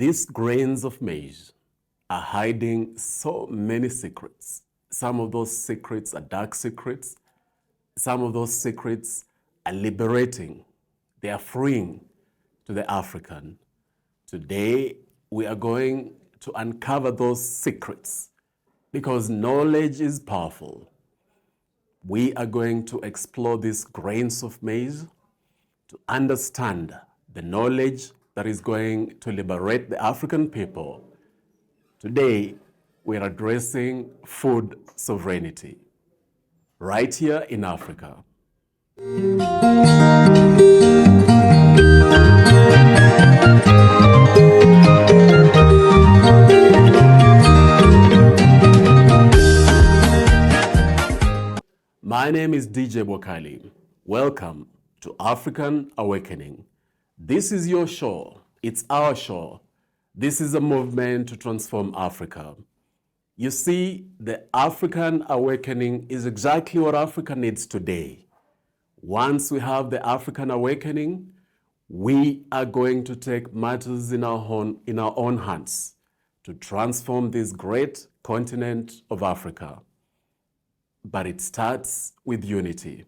These grains of maize are hiding so many secrets. Some of those secrets are dark secrets. Some of those secrets are liberating. They are freeing to the African. Today, we are going to uncover those secrets because knowledge is powerful. We are going to explore these grains of maize to understand the knowledge that is going to liberate the African people. Today, we are addressing food sovereignty right here in Africa. My name is DJ Bwakali. Welcome to African Awakening. This is your show. It's our show. This is a movement to transform Africa. You see, the African Awakening is exactly what Africa needs today. Once we have the African Awakening, we are going to take matters in our own hands to transform this great continent of Africa. But it starts with unity.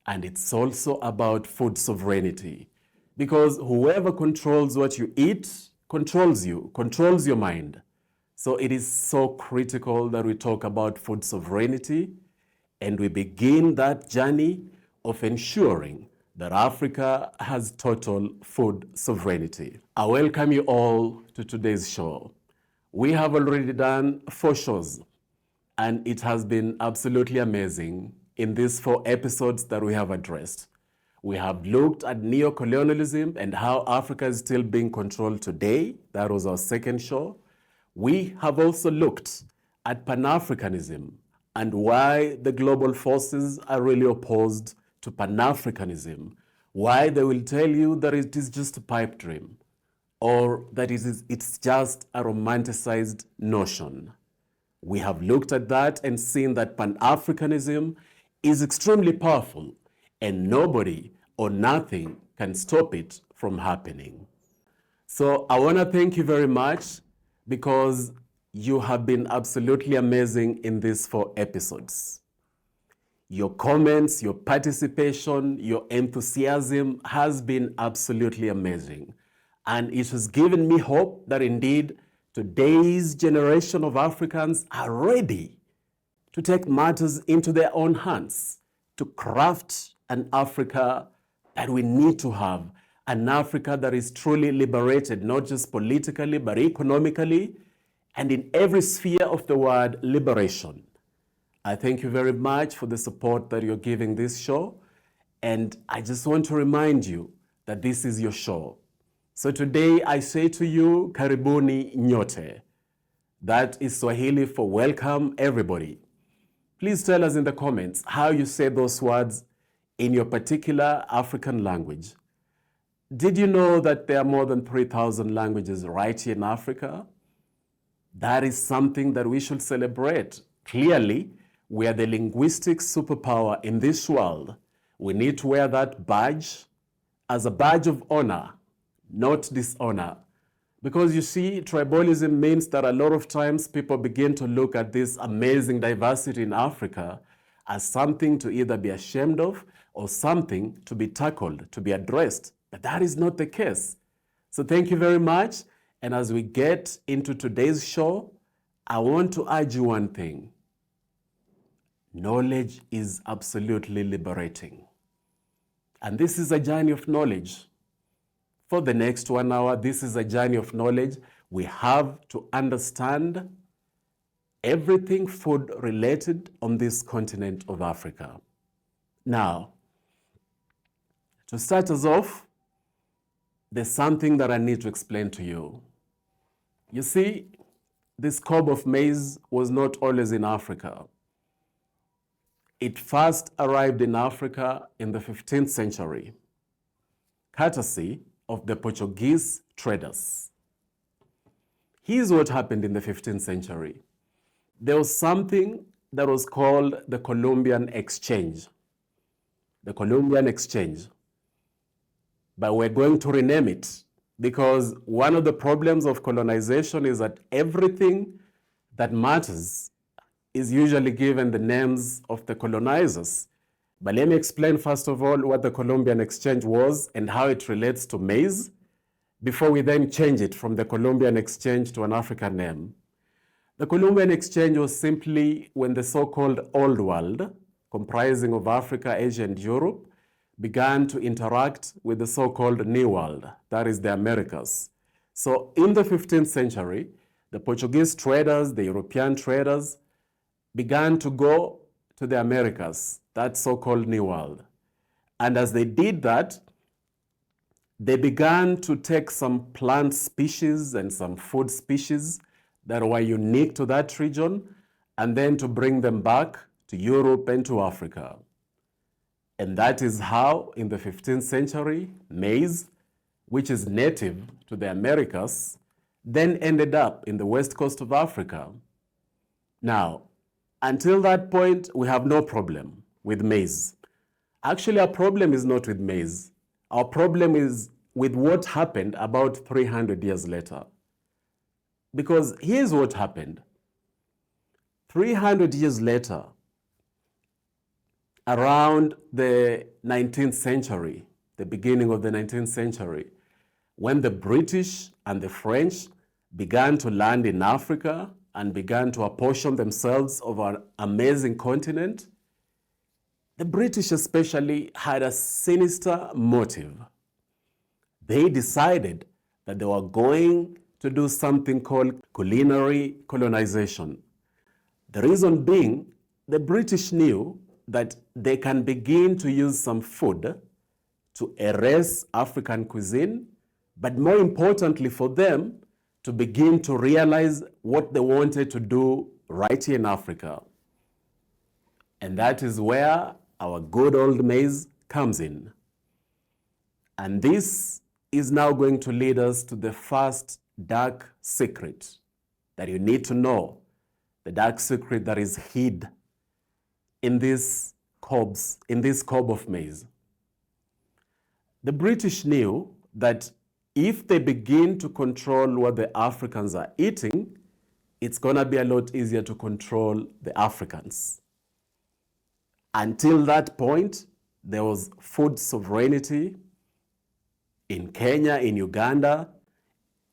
And it's also about food sovereignty. Because whoever controls what you eat controls you, controls your mind. So it is so critical that we talk about food sovereignty and we begin that journey of ensuring that Africa has total food sovereignty. I welcome you all to today's show. We have already done 4 shows. And it has been absolutely amazing in these 4 episodes that we have addressed. We have looked at neo-colonialism and how Africa is still being controlled today. That was our 2nd show. We have also looked at Pan-Africanism and why the global forces are really opposed to Pan-Africanism, why they will tell you that it is just a pipe dream or that it's just a romanticized notion. We have looked at that and seen that Pan-Africanism is extremely powerful and nobody or nothing can stop it from happening. So I want to thank you very much because you have been absolutely amazing in these 4 episodes. Your comments, your participation, your enthusiasm has been absolutely amazing. And it has given me hope that indeed today's generation of Africans are ready to take matters into their own hands, to craft an Africa that we need to have, an Africa that is truly liberated, not just politically, but economically, and in every sphere of the word liberation. I thank you very much for the support that you're giving this show, and I just want to remind you that this is your show. So today I say to you, karibuni nyote. That is Swahili for welcome everybody. Please tell us in the comments how you say those words in your particular African language. Did you know that there are more than 3,000 languages right here in Africa? That is something that we should celebrate. Clearly, we are the linguistic superpower in this world. We need to wear that badge as a badge of honor, not dishonor. Because you see, tribalism means that a lot of times people begin to look at this amazing diversity in Africa as something to either be ashamed of or something to be tackled, to be addressed. But that is not the case. So thank you very much. And as we get into today's show, I want to urge you one thing. Knowledge is absolutely liberating. And this is a journey of knowledge. For the next 1 hour, this is a journey of knowledge. We have to understand everything food related on this continent of Africa. Now, to start us off, there's something that I need to explain to you. You see, this cob of maize was not always in Africa. It first arrived in Africa in the 15th century, courtesy of the Portuguese traders. Here's what happened in the 15th century. There was something that was called the Columbian Exchange. The Columbian Exchange. But we're going to rename it because one of the problems of colonization is that everything that matters is usually given the names of the colonizers. But let me explain first of all what the Columbian Exchange was and how it relates to maize, before we then change it from the Columbian Exchange to an African name. The Columbian Exchange was simply when the so-called Old World, comprising of Africa, Asia, and Europe, began to interact with the so-called New World, that is the Americas. So in the 15th century, the Portuguese traders, the European traders, began to go to the Americas, that so-called New World. And as they did that, they began to take some plant species and some food species that were unique to that region, and then to bring them back to Europe and to Africa. And that is how, in the 15th century, maize, which is native to the Americas, then ended up in the west coast of Africa. Now, until that point, we have no problem with maize. Actually, our problem is not with maize. Our problem is with what happened about 300 years later. Because here's what happened. 300 years later, around the 19th century, the beginning of the 19th century, when the British and the French began to land in Africa and began to apportion themselves over an amazing continent, the British especially had a sinister motive. They decided that they were going to do something called culinary colonization. The reason being, the British knew that they can begin to use some food to erase African cuisine, but more importantly for them, to begin to realize what they wanted to do right here in Africa. And that is where our good old maize comes in. And this is now going to lead us to the first dark secret that you need to know, the dark secret that is hid in this cob of maize. The British knew that if they begin to control what the Africans are eating, it's going to be a lot easier to control the Africans. Until that point, there was food sovereignty in Kenya, in Uganda,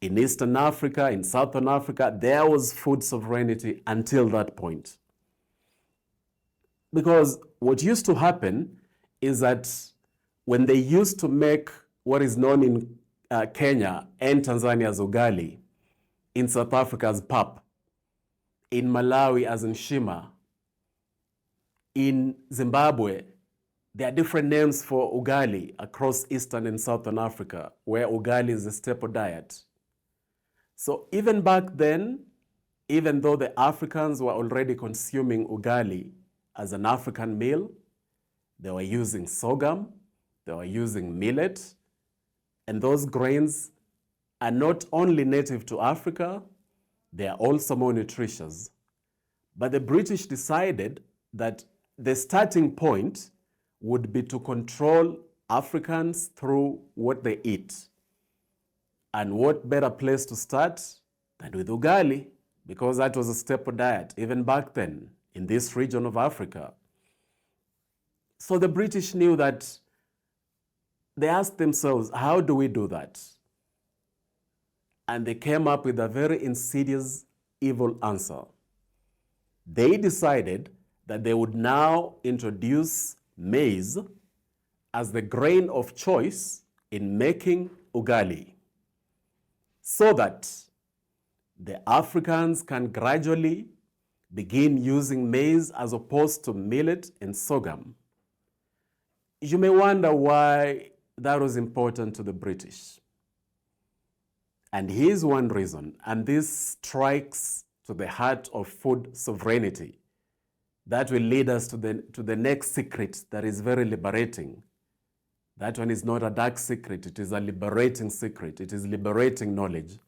in Eastern Africa, in Southern Africa. There was food sovereignty until that point. Because what used to happen is that when they used to make what is known in Kenya and Tanzania as ugali, in South Africa as pap, in Malawi as nshima, in Zimbabwe, there are different names for ugali across Eastern and Southern Africa, where ugali is a staple diet. So even back then, even though the Africans were already consuming ugali as an African meal, they were using sorghum, they were using millet, and those grains are not only native to Africa, they are also more nutritious. But the British decided that the starting point would be to control Africans through what they eat. And what better place to start than with ugali, because that was a staple diet even back then in this region of Africa. So the British knew that. They asked themselves, how do we do that? And they came up with a very insidious, evil answer. They decided that they would now introduce maize as the grain of choice in making ugali, so that the Africans can gradually begin using maize as opposed to millet and sorghum. You may wonder why that was important to the British. And here's one reason, and this strikes to the heart of food sovereignty. That will lead us to the next secret that is very liberating. That one is not a dark secret, it is a liberating secret. It is liberating knowledge.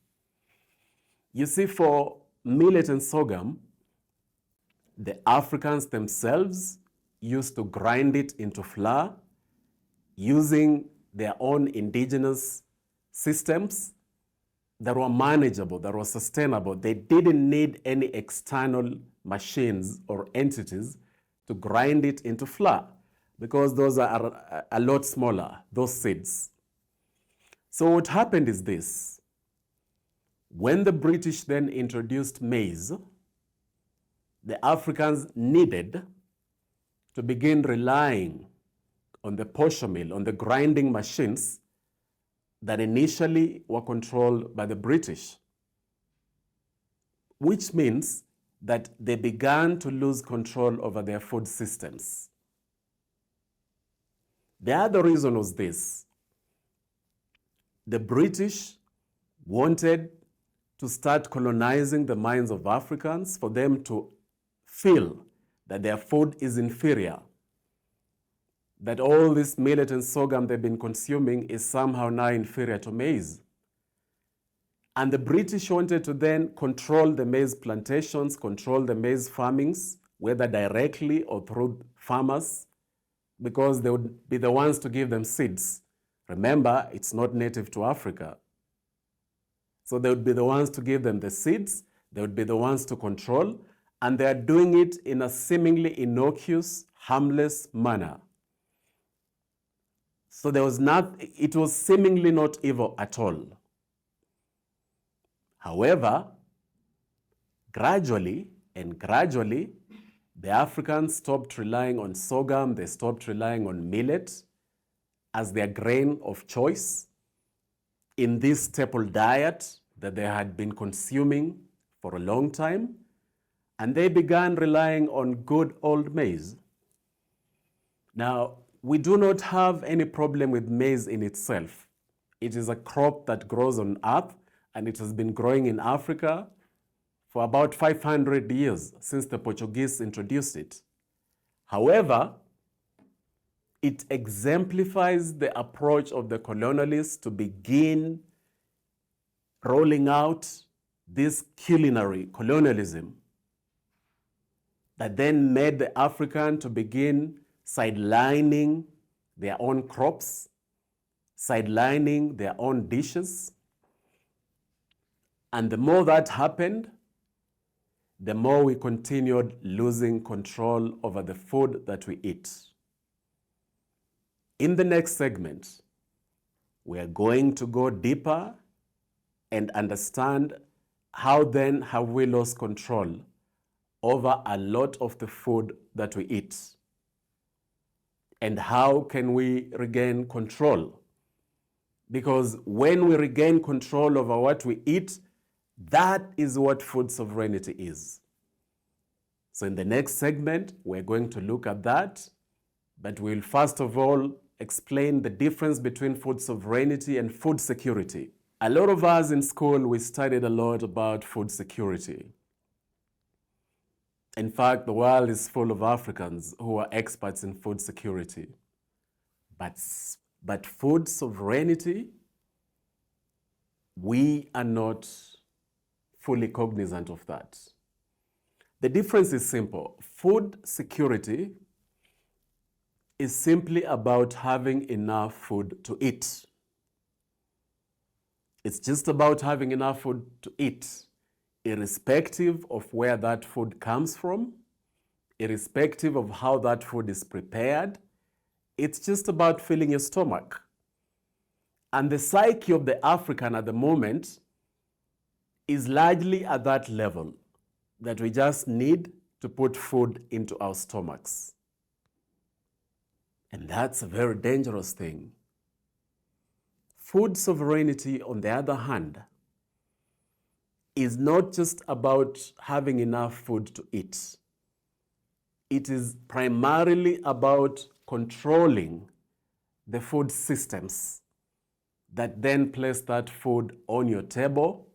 You see, for millet and sorghum, the Africans themselves used to grind it into flour using their own indigenous systems that were manageable, that were sustainable. They didn't need any external machines or entities to grind it into flour because those are a lot smaller, those seeds. So what happened is this. When the British then introduced maize, the Africans needed to begin relying on the posho mill, on the grinding machines that initially were controlled by the British, which means that they began to lose control over their food systems. The other reason was this. The British wanted to start colonizing the minds of Africans for them to feel that their food is inferior, that all this millet and sorghum they've been consuming is somehow now inferior to maize. And the British wanted to then control the maize plantations, control the maize farmings, whether directly or through farmers, because they would be the ones to give them seeds. Remember, it's not native to Africa. So they would be the ones to give them the seeds, they would be the ones to control, and they are doing it in a seemingly innocuous, harmless manner. So it was seemingly not evil at all. However, gradually, the Africans stopped relying on sorghum, they stopped relying on millet as their grain of choice in this staple diet that they had been consuming for a long time, and they began relying on good old maize. Now, we do not have any problem with maize in itself. It is a crop that grows on earth, and it has been growing in Africa for about 500 years since the Portuguese introduced it. However, it exemplifies the approach of the colonialists to begin rolling out this culinary colonialism that then made the African to begin sidelining their own crops, sidelining their own dishes. And the more that happened, the more we continued losing control over the food that we eat. In the next segment, we are going to go deeper and understand how then have we lost control over a lot of the food that we eat, and how can we regain control? Because when we regain control over what we eat, that is what food sovereignty is. So in the next segment, we're going to look at that, but we'll first of all explain the difference between food sovereignty and food security. A lot of us in school, we studied a lot about food security. In fact, the world is full of Africans who are experts in food security. But food sovereignty, we are not fully cognizant of that. The difference is simple. Food security is simply about having enough food to eat. It's just about having enough food to eat, irrespective of where that food comes from, irrespective of how that food is prepared. It's just about filling your stomach. And the psyche of the African at the moment is largely at that level, that we just need to put food into our stomachs. And that's a very dangerous thing. Food sovereignty, on the other hand, is not just about having enough food to eat. It is primarily about controlling the food systems that then place that food on your table,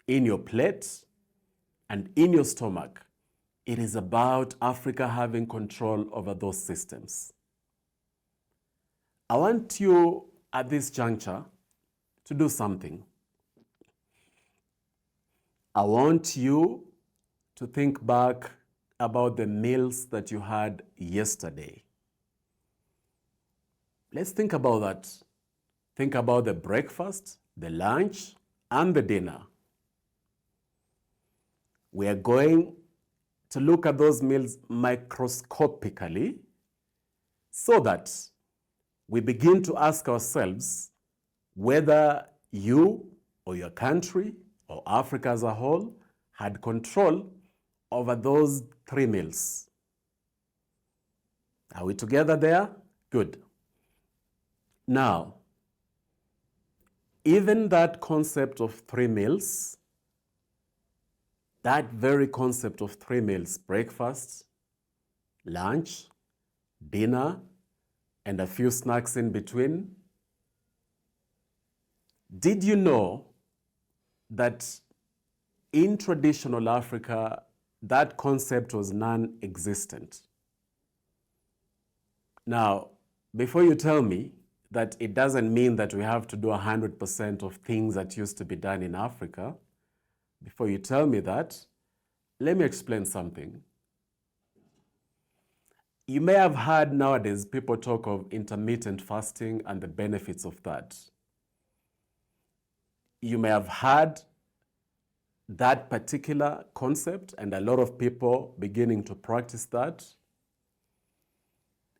in your plate, and in your stomach. It is about Africa having control over those systems. I want you at this juncture to do something. I want you to think back about the meals that you had yesterday. Let's think about that. Think about the breakfast, the lunch, and the dinner. We are going to look at those meals microscopically so that we begin to ask ourselves whether you or your country or Africa as a whole had control over those 3 meals. Are we together there? Good. Now, even that concept of 3 meals, that very concept of 3 meals, breakfast, lunch, dinner, and a few snacks in between, did you know that in traditional Africa, that concept was non-existent? Now, before you tell me that it doesn't mean that we have to do 100% of things that used to be done in Africa, before you tell me that, let me explain something. You may have heard nowadays people talk of intermittent fasting and the benefits of that. You may have heard that particular concept and a lot of people beginning to practice that.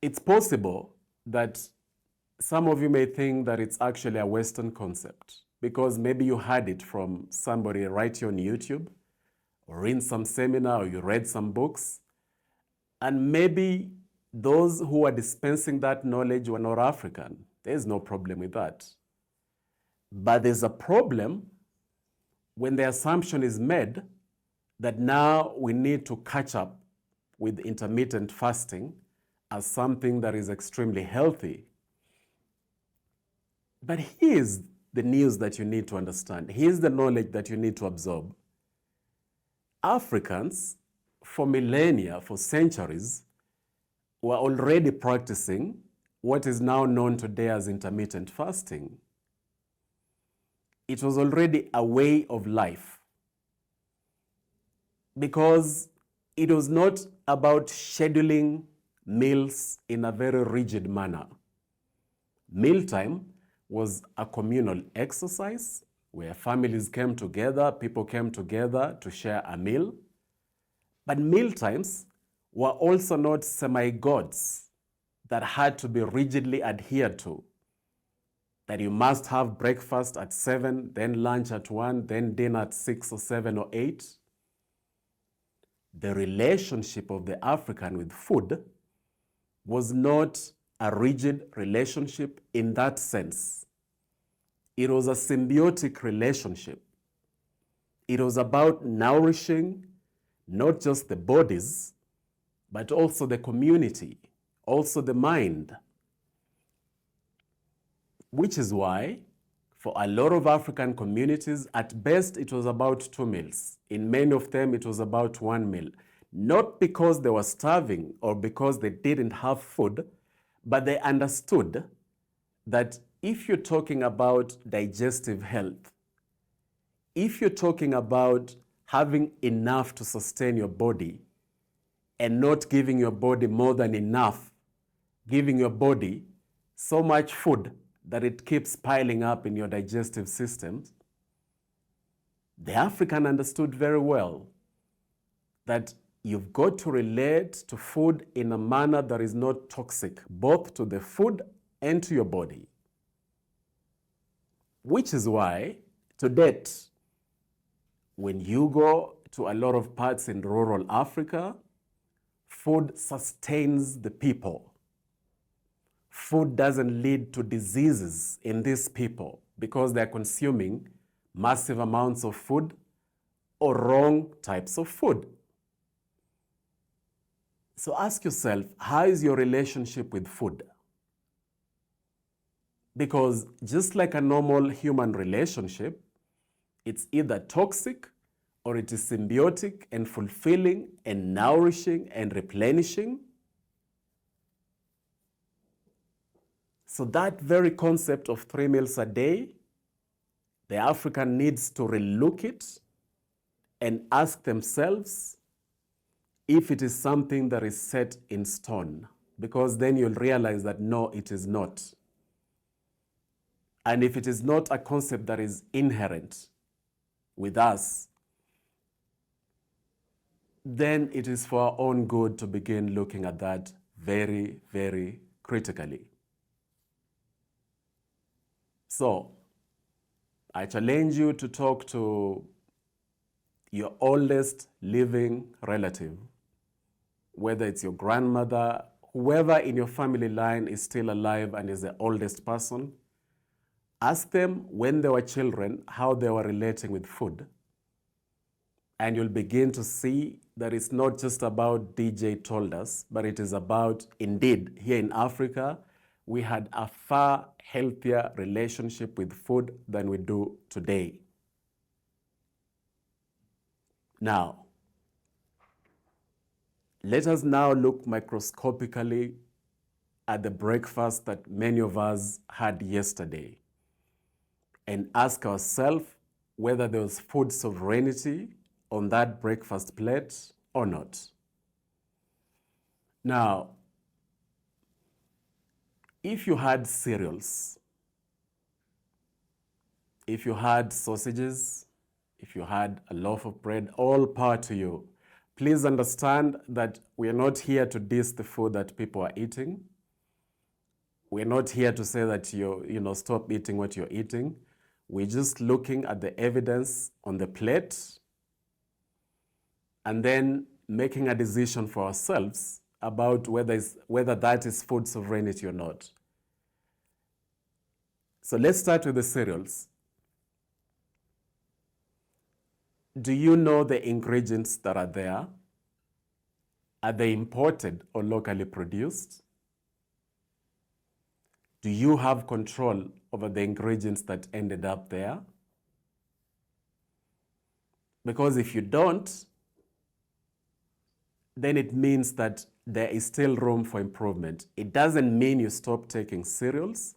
It's possible that some of you may think that it's actually a Western concept because maybe you heard it from somebody right here on YouTube or in some seminar or you read some books, and maybe those who are dispensing that knowledge were not African. There's no problem with that. But there's a problem when the assumption is made that now we need to catch up with intermittent fasting as something that is extremely healthy. But here's the news that you need to understand. Here's the knowledge that you need to absorb. Africans, for millennia, for centuries, were already practicing what is now known today as intermittent fasting. It was already a way of life because it was not about scheduling meals in a very rigid manner. Mealtime was a communal exercise where families came together, people came together to share a meal. But mealtimes were also not semi-gods that had to be rigidly adhered to. That you must have breakfast at 7, then lunch at 1, then dinner at 6 or 7 or 8. The relationship of the African with food was not a rigid relationship in that sense. It was a symbiotic relationship. It was about nourishing not just the bodies, but also the community, also the mind. Which is why, for a lot of African communities, at best it was about 2 meals. In many of them, it was about 1 meal. Not because they were starving or because they didn't have food, but they understood that if you're talking about digestive health, if you're talking about having enough to sustain your body and not giving your body more than enough, giving your body so much food that it keeps piling up in your digestive system, the African understood very well that you've got to relate to food in a manner that is not toxic, both to the food and to your body. Which is why, to date, when you go to a lot of parts in rural Africa, food sustains the people. Food doesn't lead to diseases in these people because they're consuming massive amounts of food or wrong types of food. So ask yourself, how is your relationship with food? Because just like a normal human relationship, it's either toxic or it is symbiotic and fulfilling and nourishing and replenishing. So that very concept of 3 meals a day, the African needs to relook it and ask themselves if it is something that is set in stone, because then you'll realize that no, it is not. And if it is not a concept that is inherent with us, then it is for our own good to begin looking at that very, very critically. So, I challenge you to talk to your oldest living relative, whether it's your grandmother, whoever in your family line is still alive and is the oldest person. Ask them when they were children how they were relating with food. And you'll begin to see that it's not just about DJ told us, but it is about, indeed, here in Africa, we had a far healthier relationship with food than we do today. Now, let us now look microscopically at the breakfast that many of us had yesterday and ask ourselves whether there was food sovereignty on that breakfast plate or not. Now, if you had cereals, if you had sausages, if you had a loaf of bread, all power to you. Please understand that we are not here to diss the food that people are eating. We're not here to say that stop eating what you're eating. We're just looking at the evidence on the plate and then making a decision for ourselves about whether that is food sovereignty or not. So let's start with the cereals. Do you know the ingredients that are there? Are they imported or locally produced? Do you have control over the ingredients that ended up there? Because if you don't, then it means that there is still room for improvement. It doesn't mean you stop taking cereals.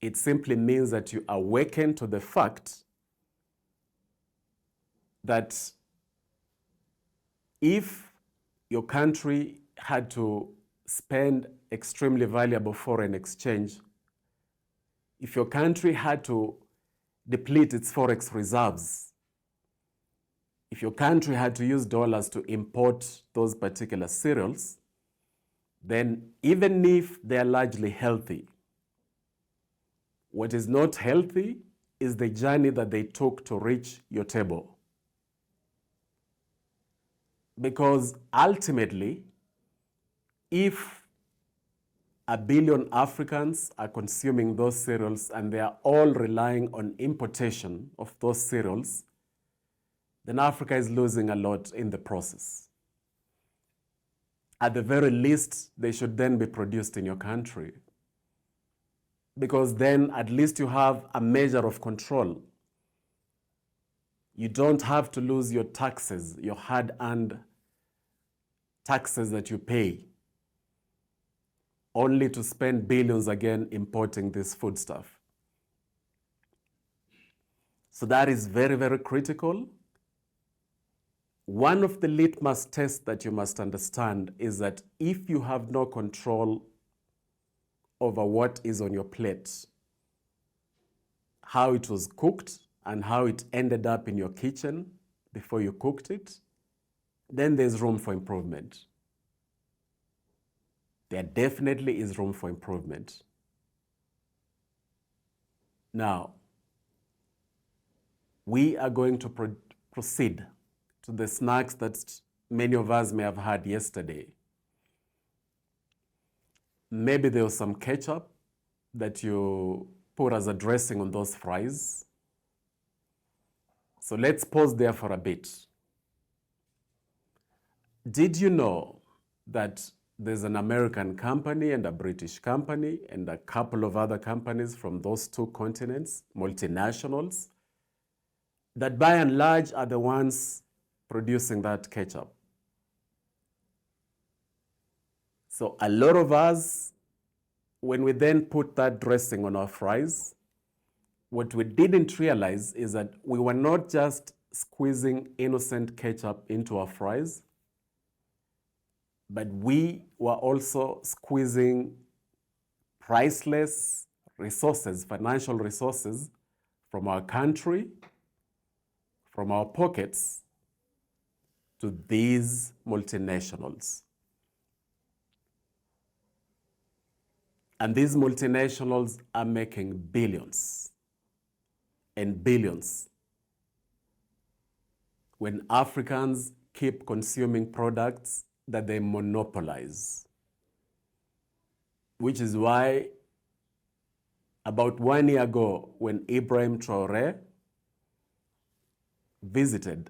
It simply means that you awaken to the fact that if your country had to spend extremely valuable foreign exchange, if your country had to deplete its forex reserves, if your country had to use dollars to import those particular cereals, then even if they're largely healthy, what is not healthy is the journey that they took to reach your table. Because ultimately, if 1 billion Africans are consuming those cereals and they are all relying on importation of those cereals, then Africa is losing a lot in the process. At the very least, they should then be produced in your country, because then at least you have a measure of control. You don't have to lose your taxes, your hard-earned taxes that you pay, only to spend billions again importing this foodstuff. So that is very, very critical. One of the litmus tests that you must understand is that if you have no control over what is on your plate, how it was cooked and how it ended up in your kitchen before you cooked it, then there's room for improvement. There definitely is room for improvement. Now, we are going to proceed to the snacks that many of us may have had yesterday. Maybe there was some ketchup that you put as a dressing on those fries. So let's pause there for a bit. Did you know that there's an American company and a British company and a couple of other companies from those two continents, multinationals, that by and large are the ones producing that ketchup? So a lot of us, when we then put that dressing on our fries, what we didn't realize is that we were not just squeezing innocent ketchup into our fries, but we were also squeezing priceless resources, financial resources from our country, from our pockets to these multinationals. And these multinationals are making billions and billions when Africans keep consuming products that they monopolize. Which is why about 1 year ago, when Ibrahim Traoré visited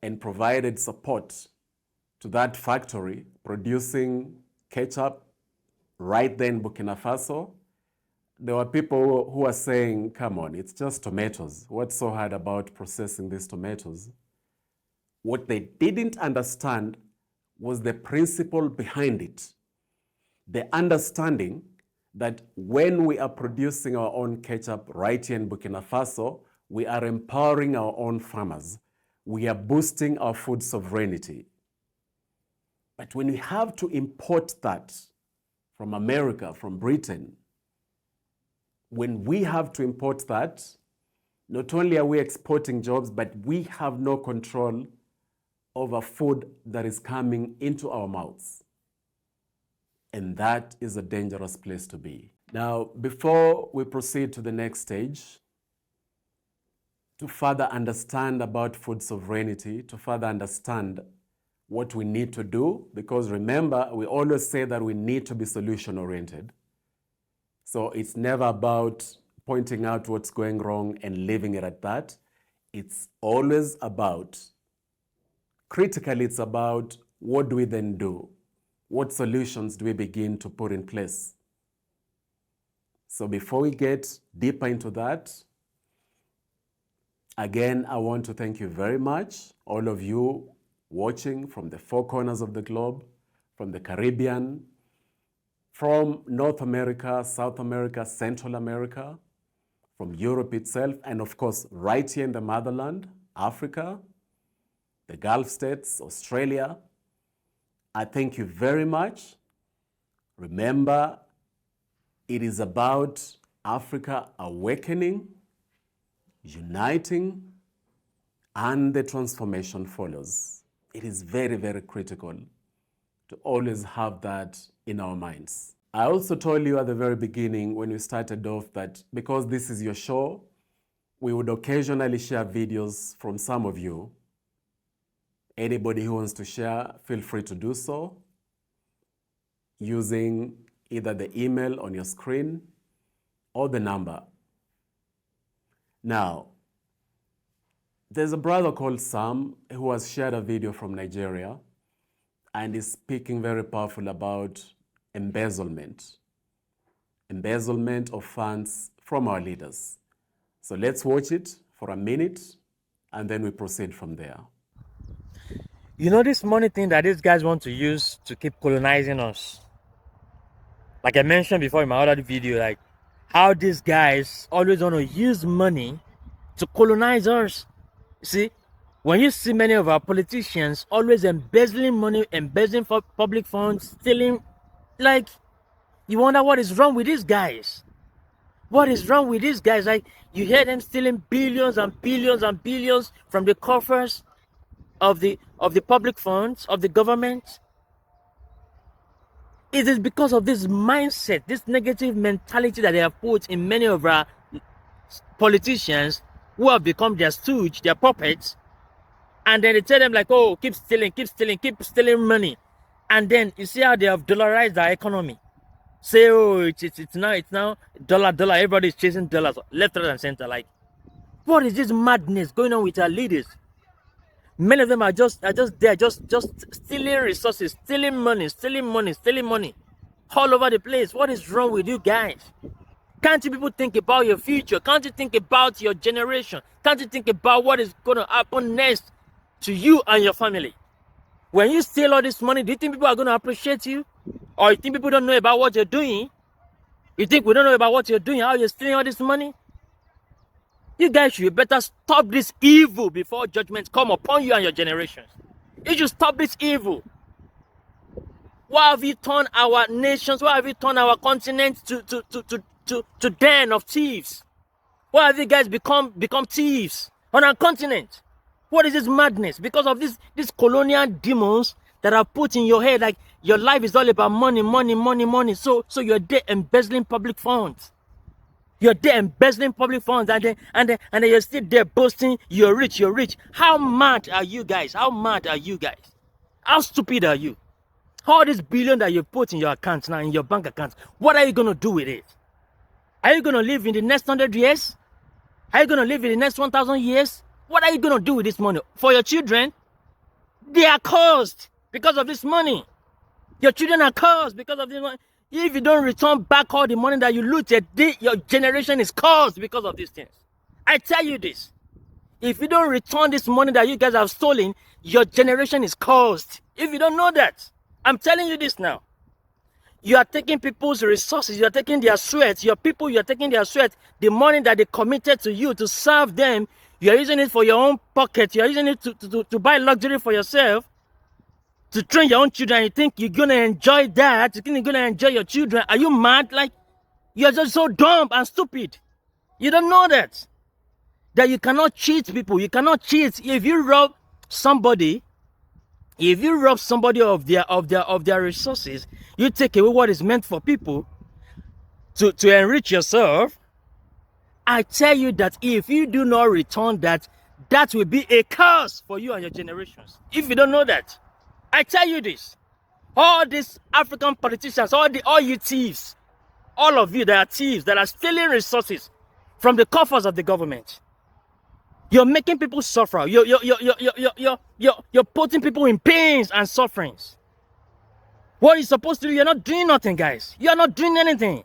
and provided support to that factory producing ketchup right there in Burkina Faso, there were people who were saying, come on, it's just tomatoes. What's so hard about processing these tomatoes? What they didn't understand was the principle behind it. The understanding that when we are producing our own ketchup right here in Burkina Faso, we are empowering our own farmers. We are boosting our food sovereignty. But when we have to import that from America, from Britain, when we have to import that, not only are we exporting jobs, but we have no control over food that is coming into our mouths. And that is a dangerous place to be. Now, before we proceed to the next stage, to further understand about food sovereignty, to further understand what we need to do, because remember, we always say that we need to be solution-oriented. So it's never about pointing out what's going wrong and leaving it at that. It's always about, critically, it's about what do we then do? What solutions do we begin to put in place? So before we get deeper into that, again, I want to thank you very much, all of you watching from the four corners of the globe, from the Caribbean, from North America, South America, Central America, from Europe itself, and of course, right here in the motherland, Africa, the Gulf states, Australia. I thank you very much. Remember, it is about Africa awakening, uniting, and the transformation follows. It is very, very critical to always have that in our minds. I also told you at the very beginning when we started off that because this is your show, we would occasionally share videos from some of you. Anybody who wants to share, feel free to do so using either the email on your screen or the number. Now, there's a brother called Sam who has shared a video from Nigeria and is speaking very powerful about embezzlement of funds from our leaders. So let's watch it for a minute and then we proceed from there. You know this money thing that these guys want to use to keep colonizing us? Like I mentioned before in my other video, like how these guys always want to use money to colonize us. See, when you see many of our politicians always embezzling money, embezzling for public funds, stealing, like, you wonder what is wrong with these guys. What is wrong with these guys? Like, you hear them stealing billions and billions and billions from the coffers of the public funds, of the government. It is because of this mindset, this negative mentality that they have put in many of our politicians who have become their stooge, their puppets. And then they tell them like, oh, keep stealing money. And then you see how they have dollarized our economy. Say, oh, it's now dollar. Everybody is chasing dollars left, right, and center. Like, what is this madness going on with our leaders? Many of them are just there, just stealing resources, stealing money all over the place. What is wrong with you guys? Can't you people think about your future? Can't you think about your generation? Can't you think about what is going to happen next to you and your family? When you steal all this money, do you think people are going to appreciate you? Or you think people don't know about what you're doing? You think we don't know about what you're doing, how you're stealing all this money? You guys should better stop this evil before judgment come upon you and your generations. You should stop this evil. Why have you turned our nations, why have you turned our continent to den of thieves? Why have you guys become thieves? on our continent. What is this madness? Because of these colonial demons that are put in your head, like your life is all about money, money, money, money. So you're there embezzling public funds. You're there embezzling public funds, and then you're still there boasting you're rich, you're rich. How mad are you guys? How mad are you guys? How stupid are you? All this billion that you put in your account now, in your bank account, what are you gonna do with it? Are you gonna live in the next 100 years? Are you gonna live in the next 1,000 years? What are you gonna do with this money? For your children, they are cursed because of this money. Your children are cursed because of this money. If you don't return back all the money that you looted, your generation is cursed because of these things. I tell you this. If you don't return this money that you guys have stolen, your generation is cursed. If you don't know that, I'm telling you this now. You are taking people's resources, you are taking their sweat, you are taking their sweat, the money that they committed to you to serve them, you are using it for your own pocket, you are using it to buy luxury for yourself, to train your own children. You think you're going to enjoy that? You think you're going to enjoy your children? Are you mad? Like, you're just so dumb and stupid. You don't know that you cannot cheat people. You cannot cheat. If you rob somebody of their resources, you take away what is meant for people to enrich yourself. I tell you that if you do not return that will be a curse for you and your generations. If you don't know that, I tell you this. All these African politicians, all you thieves, all of you that are thieves, that are stealing resources from the coffers of the government, you're making people suffer. You're putting people in pains and sufferings. What are you supposed to do? You're not doing nothing, guys. You're not doing anything.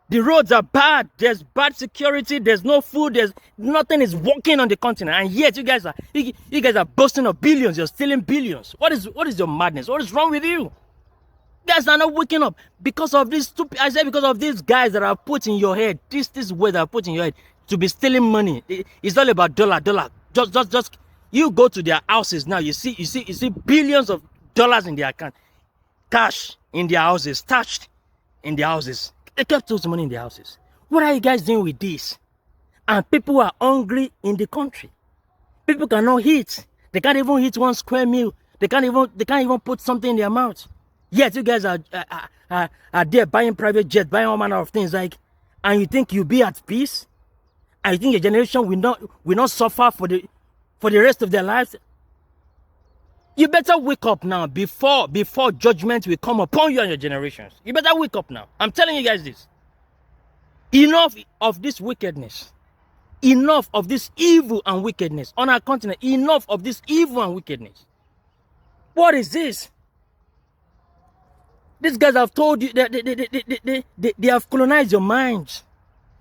The roads are bad. There's bad security. There's no food. There's nothing is working on the continent. And yet you guys are boasting of billions. You're stealing billions. What is your madness? What is wrong with you? You guys are not waking up because of this stupid. I said because of these guys that are put in your head. This way that are put in your head to be stealing money. It's all about dollar. Just you go to their houses now. You see billions of dollars in their account, cash in their houses, stashed in their houses. They kept those money in their houses. What are you guys doing with this? And people are hungry in the country. People cannot eat. They can't even eat one square meal. They can't even put something in their mouth. Yet you guys are there buying private jets, buying all manner of things, like, and you think you'll be at peace? And you think your generation will not suffer for the rest of their lives? You better wake up now before judgment will come upon you and your generations. You better wake up now. I'm telling you guys this. Enough of this wickedness. Enough of this evil and wickedness on our continent. Enough of this evil and wickedness. What is this? These guys have told you that they have colonized your minds.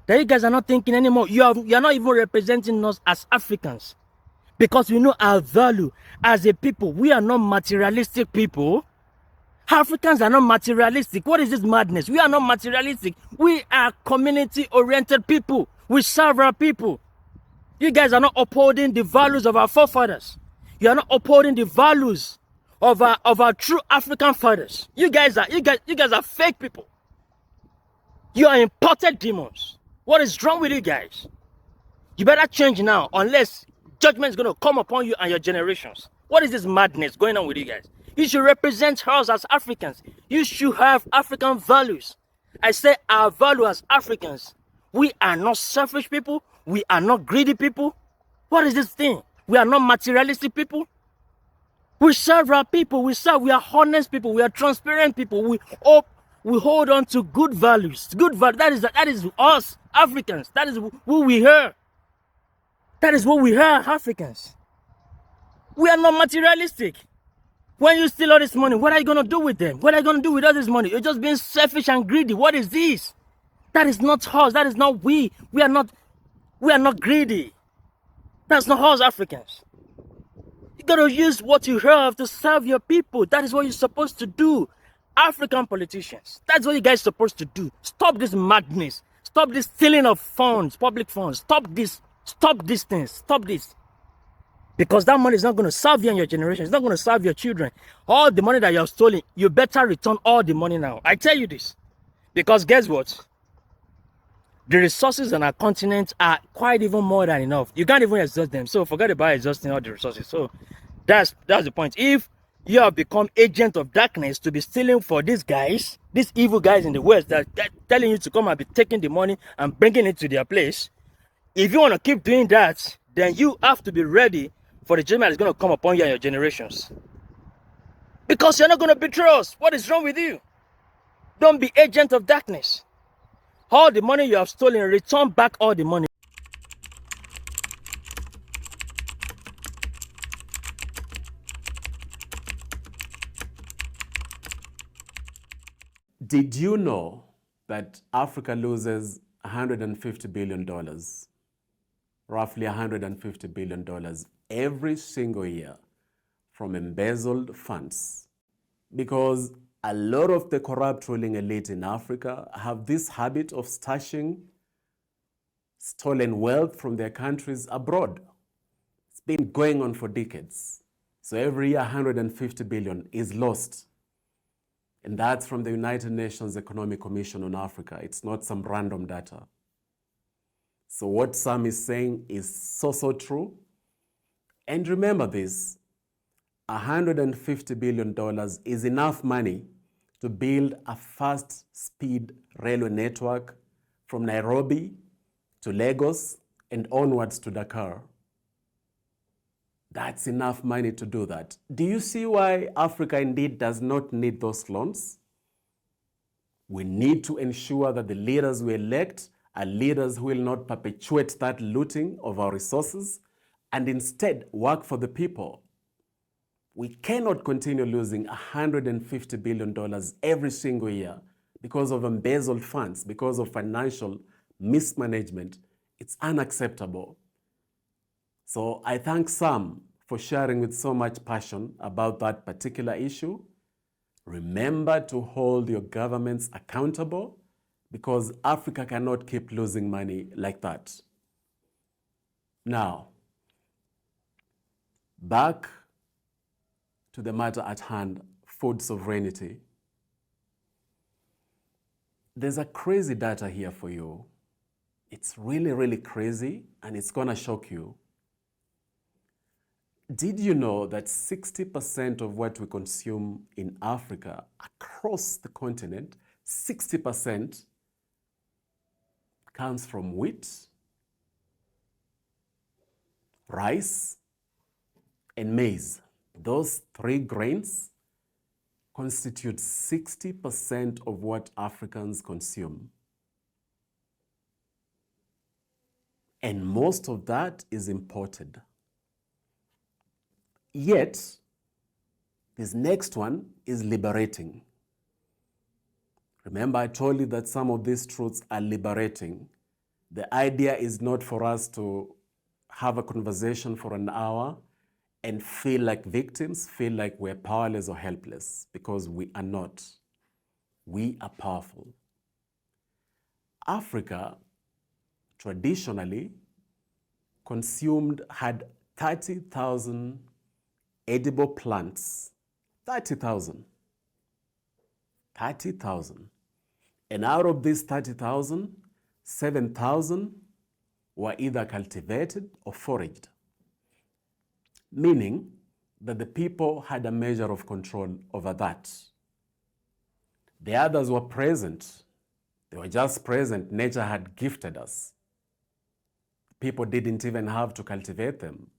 That you guys are not thinking anymore. You are not even representing us as Africans. Because we know our value as a people. We are not materialistic people. Africans are not materialistic. What is this madness? We are not materialistic. We are community-oriented people. We serve our people. You guys are not upholding the values of our forefathers. You are not upholding the values of our true African fathers. You guys are fake people. You are imported demons. What is wrong with you guys? You better change now, unless judgment is going to come upon you and your generations. What is this madness going on with you guys? You should represent us as Africans. You should have African values. I say our value as Africans. We are not selfish people. We are not greedy people. What is this thing? We are not materialistic people. We serve our people. We are honest people. We are transparent people. We hold on to good values. Good value. That is us, Africans. That is who we are. That is what we are, Africans. We are not materialistic. When you steal all this money, what are you going to do with them? What are you going to do with all this money? You're just being selfish and greedy. What is this? That is not us. That is not we. We are not greedy. That's not us, Africans. You got to use what you have to serve your people. That is what you're supposed to do. African politicians. That's what you guys are supposed to do. Stop this madness. Stop this stealing of funds, public funds. Stop this. Stop these things. Stop this. Because that money is not going to serve you and your generation. It's not going to serve your children. All the money that you have stolen, you better return all the money now. I tell you this. Because guess what? The resources on our continent are quite even more than enough. You can't even exhaust them. So forget about exhausting all the resources. So that's the point. If you have become agent of darkness to be stealing for these guys, these evil guys in the West that telling you to come and be taking the money and bringing it to their place, if you want to keep doing that, then you have to be ready for the judgment that's going to come upon you and your generations. Because you're not going to betray us. What is wrong with you? Don't be agent of darkness. All the money you have stolen, return back all the money. Did you know that Africa loses $150 billion, roughly $150 billion every single year from embezzled funds? Because a lot of the corrupt ruling elite in Africa have this habit of stashing stolen wealth from their countries abroad. It's been going on for decades. So every year, 150 billion is lost. And that's from the United Nations Economic Commission on Africa. It's not some random data. So what Sam is saying is so true. And remember this, $150 billion is enough money to build a fast-speed railway network from Nairobi to Lagos and onwards to Dakar. That's enough money to do that. Do you see why Africa indeed does not need those loans? We need to ensure that the leaders we elect are leaders who will not perpetuate that looting of our resources and instead work for the people. We cannot continue losing $150 billion every single year because of embezzled funds, because of financial mismanagement. It's unacceptable. So I thank Sam for sharing with so much passion about that particular issue. Remember to hold your governments accountable because Africa cannot keep losing money like that. Now, back to the matter at hand, food sovereignty. There's a crazy data here for you. It's really crazy and it's gonna shock you. Did you know that 60% of what we consume in Africa across the continent, 60% comes from wheat, rice, and maize? Those three grains constitute 60% of what Africans consume. And most of that is imported. Yet, this next one is liberating. Remember, I told you that some of these truths are liberating. The idea is not for us to have a conversation for an hour and feel like victims, feel like we're powerless or helpless, because we are not. We are powerful. Africa traditionally had 30,000 edible plants. 30,000. And out of these 30,000, 7,000 were either cultivated or foraged, meaning that the people had a measure of control over that. The others were present. They were just present. Nature had gifted us. People didn't even have to cultivate them.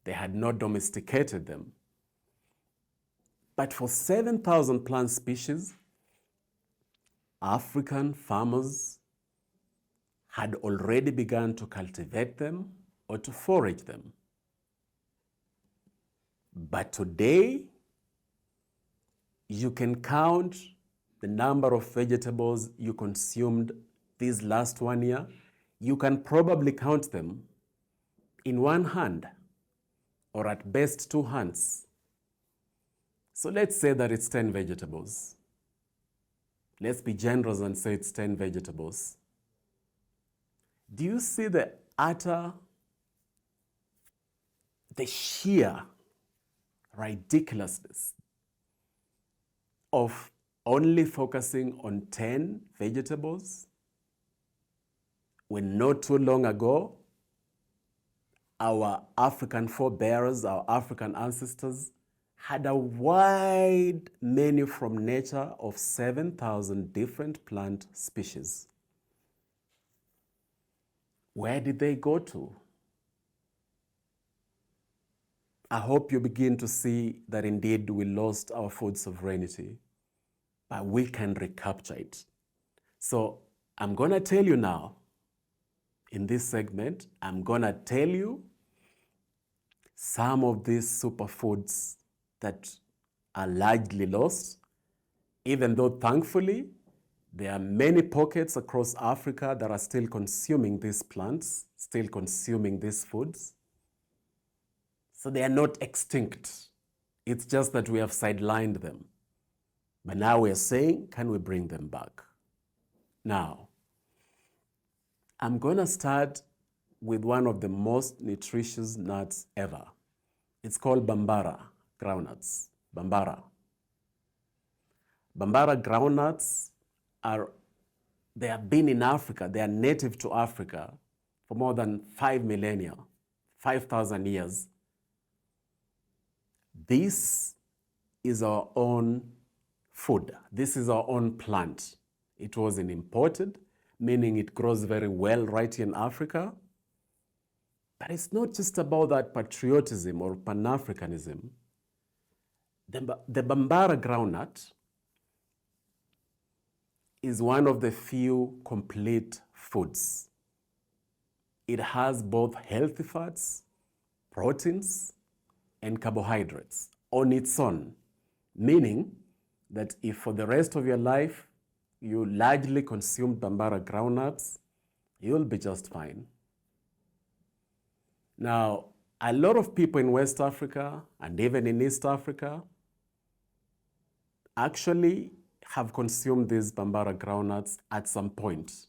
They had not domesticated them. But for 7,000 plant species, African farmers had already begun to cultivate them or to forage them. But today, you can count the number of vegetables you consumed this last 1 year. You can probably count them in one hand, or at best 2 hands. So let's say that it's 10 vegetables. Let's be generous and say it's 10 vegetables. Do you see the sheer ridiculousness of only focusing on 10 vegetables? when not too long ago, our African forebears, our African ancestors, had a wide menu from nature of 7,000 different plant species. Where did they go to? I hope you begin to see that indeed we lost our food sovereignty, but we can recapture it. So I'm going to tell you now, in this segment, I'm going to tell you some of these superfoods that are largely lost, even though thankfully there are many pockets across Africa that are still consuming these plants, still consuming these foods. So they are not extinct. It's just that we have sidelined them. But now we're saying, can we bring them back? Now, I'm going to start with one of the most nutritious nuts ever. It's called Bambara groundnuts. Bambara. Bambara groundnuts they have been in Africa, they are native to Africa for more than 5 millennia, 5,000 years. This is our own food. This is our own plant. It wasn't imported, meaning it grows very well right here in Africa. But it's not just about that patriotism or Pan-Africanism. The Bambara groundnut is one of the few complete foods. It has both healthy fats, proteins, and carbohydrates on its own, meaning that if for the rest of your life you largely consume Bambara groundnuts, you'll be just fine. Now, a lot of people in West Africa and even in East Africa actually have consumed these Bambara groundnuts at some point.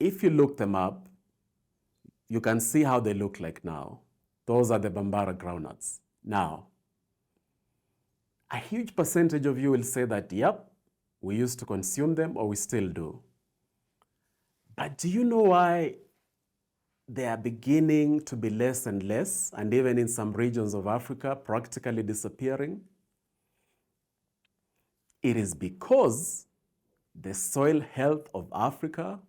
If you look them up, you can see how they look like now. Those are the Bambara groundnuts. Now, a huge percentage of you will say that, yep, we used to consume them or we still do. But do you know why they are beginning to be less and less, and even in some regions of Africa, practically disappearing? It is because the soil health of Africa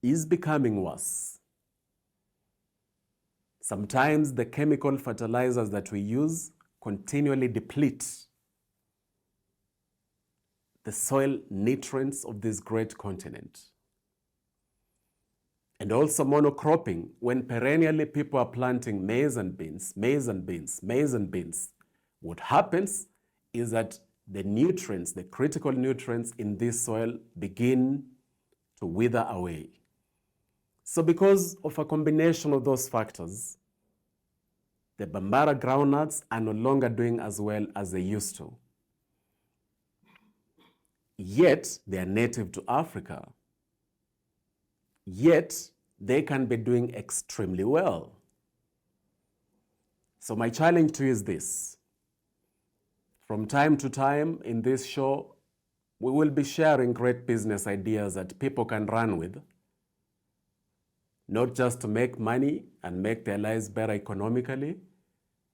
is becoming worse. Sometimes the chemical fertilizers that we use continually deplete the soil nutrients of this great continent. And also monocropping, when perennially people are planting maize and beans, maize and beans, maize and beans, what happens is that the nutrients, the critical nutrients in this soil begin to wither away. So because of a combination of those factors, the Bambara groundnuts are no longer doing as well as they used to. Yet, they are native to Africa. Yet, they can be doing extremely well. So my challenge to you is this. From time to time in this show, we will be sharing great business ideas that people can run with, not just to make money and make their lives better economically,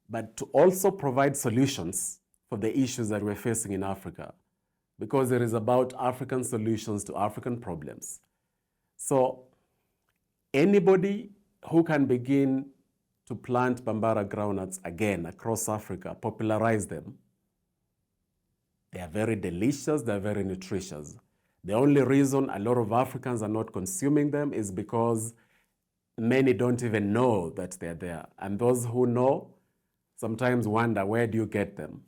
but to also provide solutions for the issues that we're facing in Africa, because it is about African solutions to African problems. So anybody who can begin to plant Bambara groundnuts again across Africa, popularize them. They are very delicious, they are very nutritious. The only reason a lot of Africans are not consuming them is because many don't even know that they're there. And those who know sometimes wonder, where do you get them?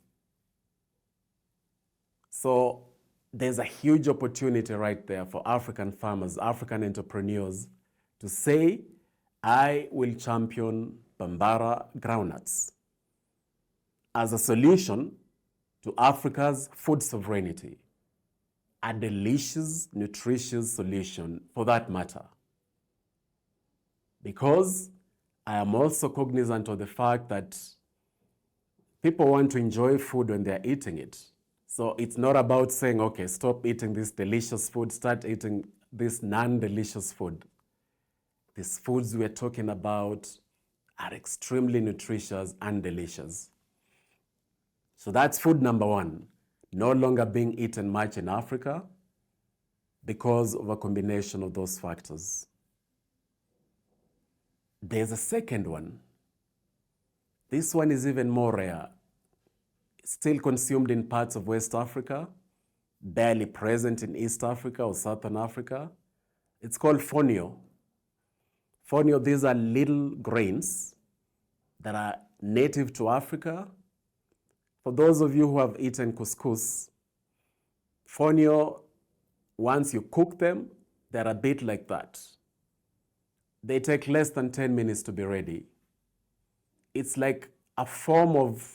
So there's a huge opportunity right there for African farmers, African entrepreneurs to say, I will champion Bambara groundnuts as a solution to Africa's food sovereignty, a delicious, nutritious solution for that matter. Because I am also cognizant of the fact that people want to enjoy food when they're eating it. So it's not about saying, okay, stop eating this delicious food, start eating this non-delicious food. These foods we're talking about are extremely nutritious and delicious. So that's food number one, no longer being eaten much in Africa because of a combination of those factors. There's a second one. This one is even more rare. Still consumed in parts of West Africa, barely present in East Africa or Southern Africa. It's called fonio. Fonio, these are little grains that are native to Africa. For those of you who have eaten couscous, fonio, once you cook them, they're a bit like that. They take less than 10 minutes to be ready. It's like a form of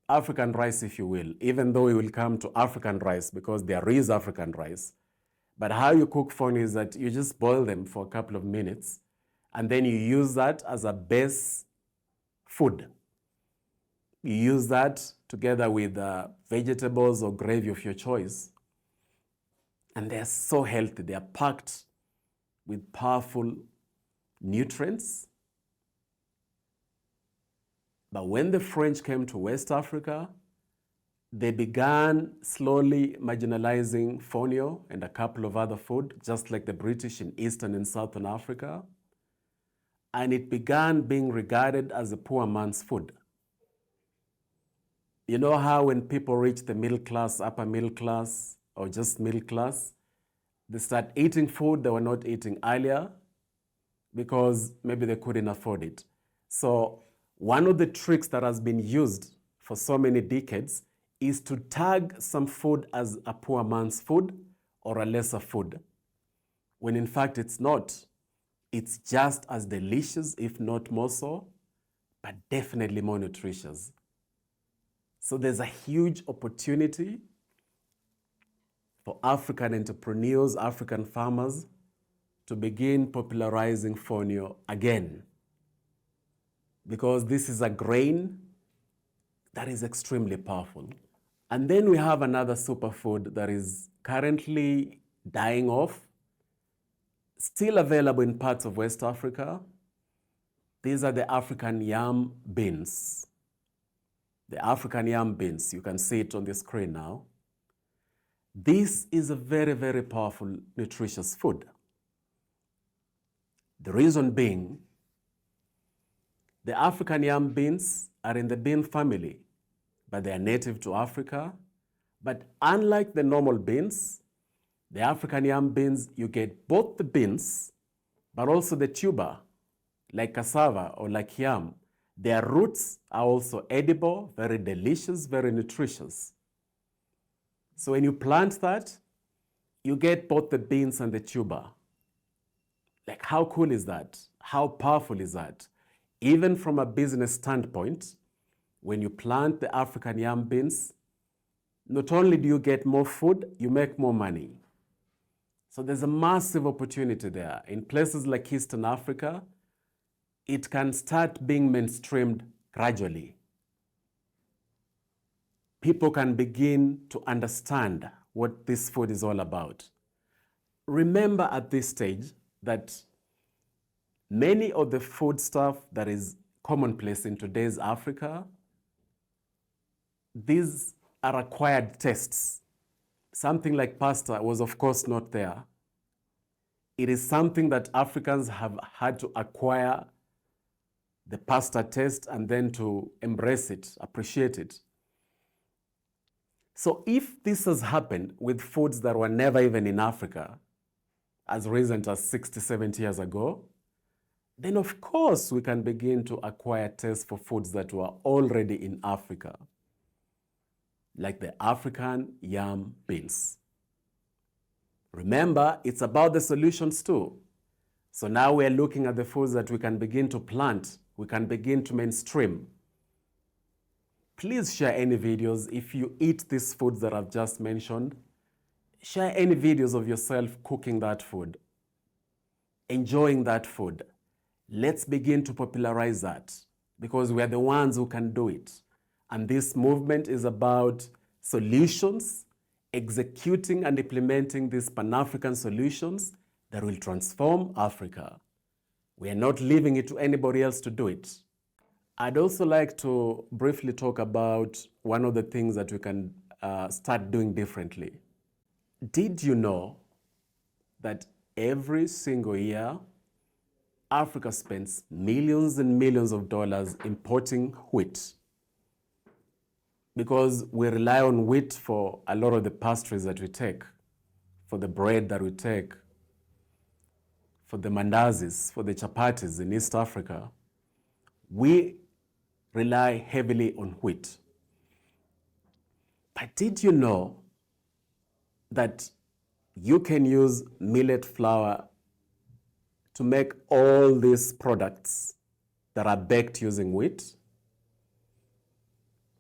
African rice, if you will, even though we will come to African rice because there is African rice. But how you cook fonio is that you just boil them for a couple of minutes and then you use that as a base food. You use that together with vegetables or gravy of your choice. And they're so healthy. They're packed with powerful nutrients. But when the French came to West Africa, they began slowly marginalizing fonio and a couple of other food, just like the British in Eastern and Southern Africa. And it began being regarded as a poor man's food. You know how when people reach the middle class, upper middle class, or just middle class, they start eating food they were not eating earlier because maybe they couldn't afford it. So one of the tricks that has been used for so many decades is to tag some food as a poor man's food or a lesser food, when in fact it's not. It's just as delicious, if not more so, but definitely more nutritious. So there's a huge opportunity for African entrepreneurs, African farmers, to begin popularizing fonio again. Because this is a grain that is extremely powerful. And then we have another superfood that is currently dying off, still available in parts of West Africa. These are the African yam beans. The African yam beans, you can see it on the screen now. This is a very, very powerful, nutritious food. The reason being, the African yam beans are in the bean family, but they are native to Africa. But unlike the normal beans, the African yam beans, you get both the beans, but also the tuber, like cassava or like yam. Their roots are also edible, very delicious, very nutritious. So when you plant that, you get both the beans and the tuber. Like, how cool is that? How powerful is that? Even from a business standpoint, when you plant the African yam beans, not only do you get more food, you make more money. So there's a massive opportunity there. In places like Eastern Africa, it can start being mainstreamed gradually. People can begin to understand what this food is all about. Remember at this stage that many of the food stuff that is commonplace in today's Africa, these are acquired tastes. Something like pasta was, of course, not there. It is something that Africans have had to acquire the pasta taste and then to embrace it, appreciate it. So if this has happened with foods that were never even in Africa, as recent as 60, 70 years ago, then of course we can begin to acquire taste for foods that were already in Africa, like the African yam beans. Remember, it's about the solutions too. So now we're looking at the foods that we can begin to plant, we can begin to mainstream. Please share any videos if you eat these foods that I've just mentioned. Share any videos of yourself cooking that food, enjoying that food. Let's begin to popularize that because we're the ones who can do it. And this movement is about solutions executing and implementing these Pan-African solutions that will transform Africa. We are not leaving it to anybody else to do it. I'd also like to briefly talk about one of the things that we can start doing differently. Did you know that every single year, Africa spends millions and millions of dollars importing wheat? Because we rely on wheat for a lot of the pastries that we take, for the bread that we take, for the mandazis, for the chapatis in East Africa. We rely heavily on wheat. But did you know that you can use millet flour to make all these products that are baked using wheat?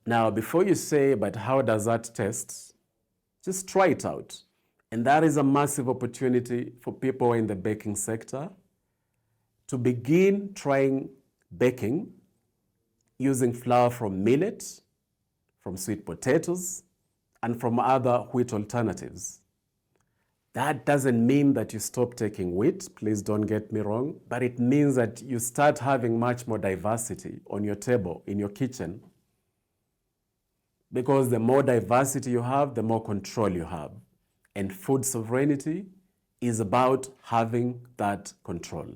Now, before you say, but how does that taste? Just try it out. And that is a massive opportunity for people in the baking sector to begin trying baking using flour from millet, from sweet potatoes, and from other wheat alternatives. That doesn't mean that you stop taking wheat, please don't get me wrong, but it means that you start having much more diversity on your table, in your kitchen. Because the more diversity you have, the more control you have. And food sovereignty is about having that control.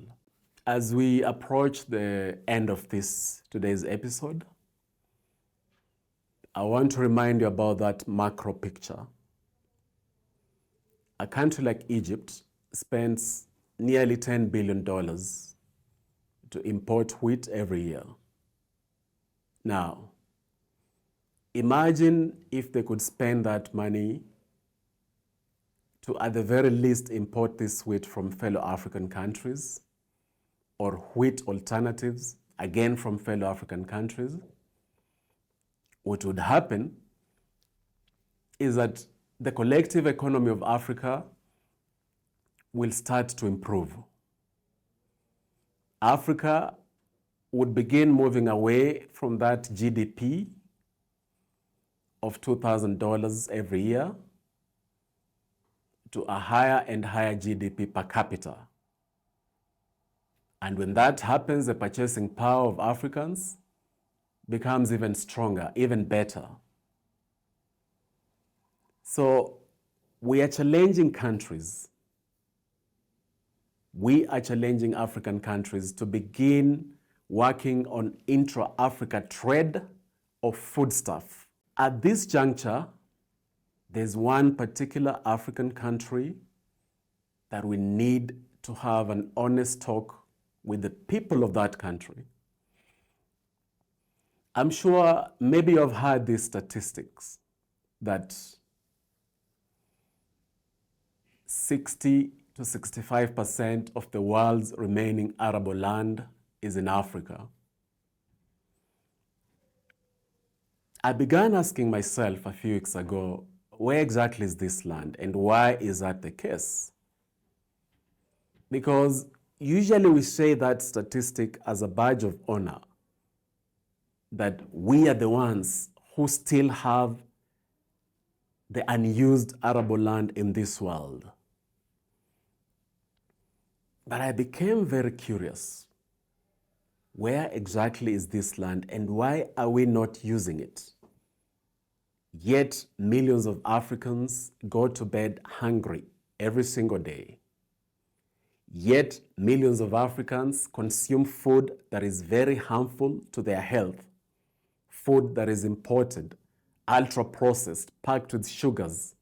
As we approach the end of today's episode, I want to remind you about that macro picture. A country like Egypt spends nearly $10 billion to import wheat every year. Now, imagine if they could spend that money to, at the very least, import this wheat from fellow African countries, or wheat alternatives, again from fellow African countries. What would happen is that the collective economy of Africa will start to improve. Africa would begin moving away from that GDP of $2,000 every year to a higher and higher GDP per capita. And when that happens, the purchasing power of Africans becomes even stronger, even better. So we are challenging countries. We are challenging African countries to begin working on intra-Africa trade of foodstuff. At this juncture, there's one particular African country that we need to have an honest talk with the people of that country. I'm sure maybe you've heard these statistics that 60 to 65% of the world's remaining arable land is in Africa. I began asking myself a few weeks ago, where exactly is this land and why is that the case? Because usually we say that statistic as a badge of honor, that we are the ones who still have the unused arable land in this world. But I became very curious. Where exactly is this land and why are we not using it? Yet millions of Africans go to bed hungry every single day. Yet millions of Africans consume food that is very harmful to their health, food that is imported, ultra-processed, packed with sugars,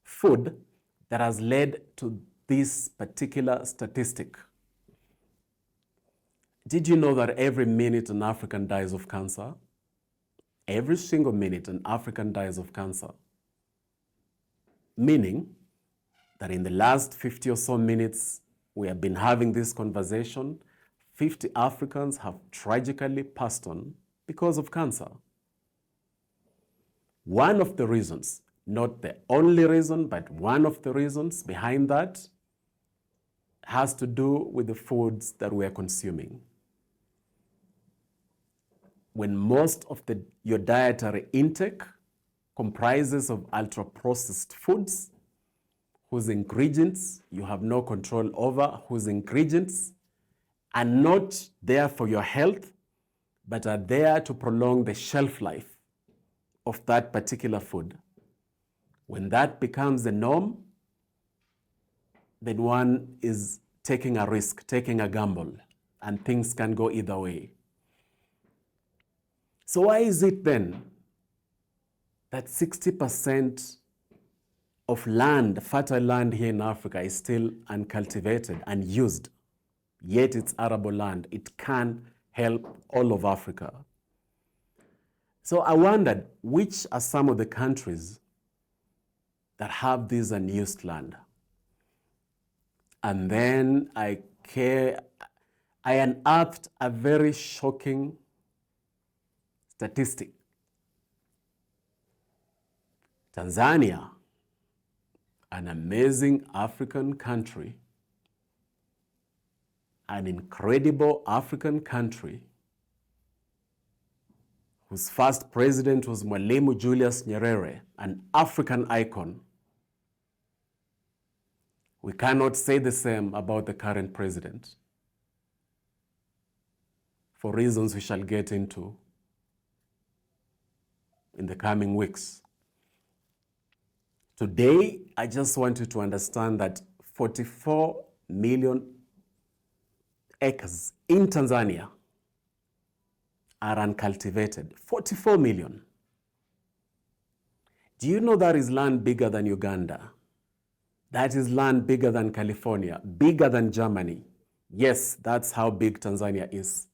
food that has led to this particular statistic. Did you know that every minute an African dies of cancer? Every single minute an African dies of cancer. Meaning that in the last 50 or so minutes we have been having this conversation, 50 Africans have tragically passed on because of cancer. One of the reasons, not the only reason, but one of the reasons behind that has to do with the foods that we are consuming. When most of your dietary intake comprises of ultra-processed foods whose ingredients you have no control over, whose ingredients are not there for your health, but are there to prolong the shelf life of that particular food. When that becomes the norm, then one is taking a risk, taking a gamble, and things can go either way. So why is it then that 60% of land, fertile land here in Africa, is still uncultivated and used, yet it's arable land? It can help all of Africa. So I wondered, which are some of the countries that have this unused land? And then I unearthed a very shocking statistic. Tanzania, an amazing African country, an incredible African country, whose first president was Mwalimu Julius Nyerere, an African icon. We cannot say the same about the current president, for reasons we shall get into in the coming weeks. Today, I just want you to understand that 44 million acres in Tanzania are uncultivated. 44 million. Do you know that is land bigger than Uganda? That is land bigger than California, bigger than Germany. Yes, that's how big Tanzania is.